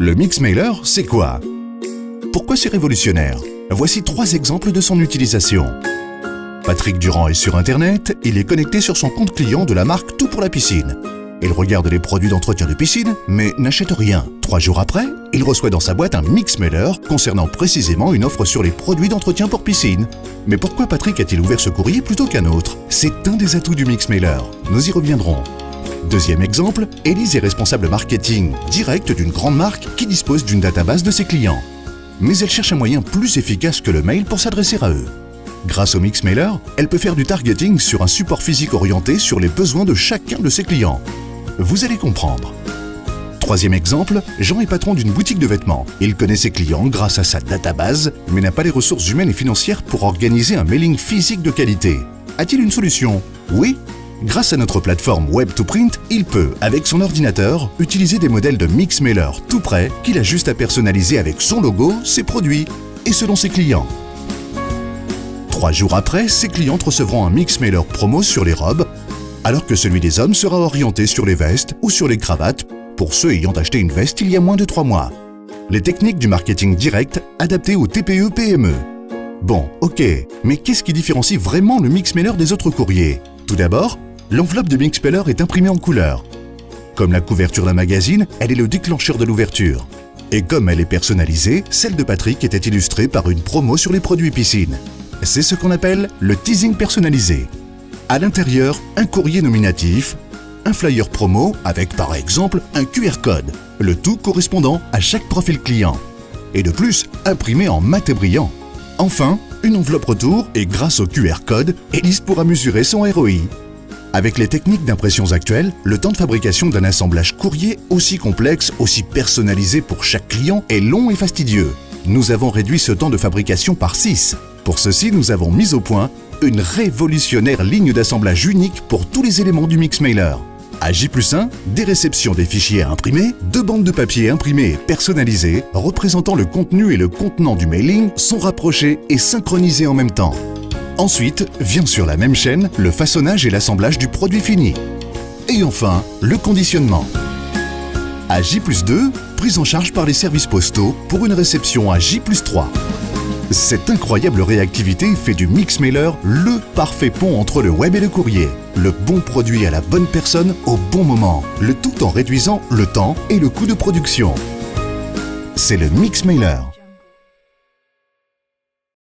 Le mix mailer, c'est quoi? Pourquoi c'est révolutionnaire? Voici 3 exemples de son utilisation. Patrick Durand est sur Internet, il est connecté sur son compte client de la marque Tout pour la piscine. Il regarde les produits d'entretien de piscine, mais n'achète rien. 3 jours après, il reçoit dans sa boîte un mix mailer concernant précisément une offre sur les produits d'entretien pour piscine. Mais pourquoi Patrick a-t-il ouvert ce courrier plutôt qu'un autre? C'est un des atouts du mix mailer. Nous y reviendrons. Deuxième exemple, Élise est responsable marketing direct d'une grande marque qui dispose d'une database de ses clients. Mais elle cherche un moyen plus efficace que le mail pour s'adresser à eux. Grâce au mix mailer, elle peut faire du targeting sur un support physique orienté sur les besoins de chacun de ses clients. Vous allez comprendre. Troisième exemple, Jean est patron d'une boutique de vêtements. Il connaît ses clients grâce à sa database, mais n'a pas les ressources humaines et financières pour organiser un mailing physique de qualité. A-t-il une solution? Oui. Grâce à notre plateforme Web2Print, il peut, avec son ordinateur, utiliser des modèles de mix mailer tout prêts qu'il a juste à personnaliser avec son logo, ses produits et selon ses clients. 3 jours après, ses clientes recevront un mix mailer promo sur les robes, alors que celui des hommes sera orienté sur les vestes ou sur les cravates pour ceux ayant acheté une veste il y a moins de 3 mois. Les techniques du marketing direct adaptées aux TPE-PME. Bon, ok, mais qu'est-ce qui différencie vraiment le mix mailer des autres courriers? Tout d'abord, l'enveloppe de mix mailer est imprimée en couleur. Comme la couverture d'un magazine, elle est le déclencheur de l'ouverture. Et comme elle est personnalisée, celle de Patrick était illustrée par une promo sur les produits piscine. C'est ce qu'on appelle le teasing personnalisé. À l'intérieur, un courrier nominatif, un flyer promo avec par exemple un QR code, le tout correspondant à chaque profil client. Et de plus, imprimé en mat et brillant. Enfin, une enveloppe retour et grâce au QR code, Élise pourra mesurer son ROI. Avec les techniques d'impressions actuelles, le temps de fabrication d'un assemblage courrier aussi complexe, aussi personnalisé pour chaque client est long et fastidieux. Nous avons réduit ce temps de fabrication par 6. Pour ceci, nous avons mis au point une révolutionnaire ligne d'assemblage unique pour tous les éléments du mix mailer. À J+1, des réceptions des fichiers à imprimer, 2 bandes de papier imprimées et personnalisées représentant le contenu et le contenant du mailing sont rapprochés et synchronisés en même temps. Ensuite, vient sur la même chaîne le façonnage et l'assemblage du produit fini. Et enfin, le conditionnement. À J+2, prise en charge par les services postaux pour une réception à J+3. Cette incroyable réactivité fait du mix mailer le parfait pont entre le web et le courrier. Le bon produit à la bonne personne au bon moment, le tout en réduisant le temps et le coût de production. C'est le mix mailer.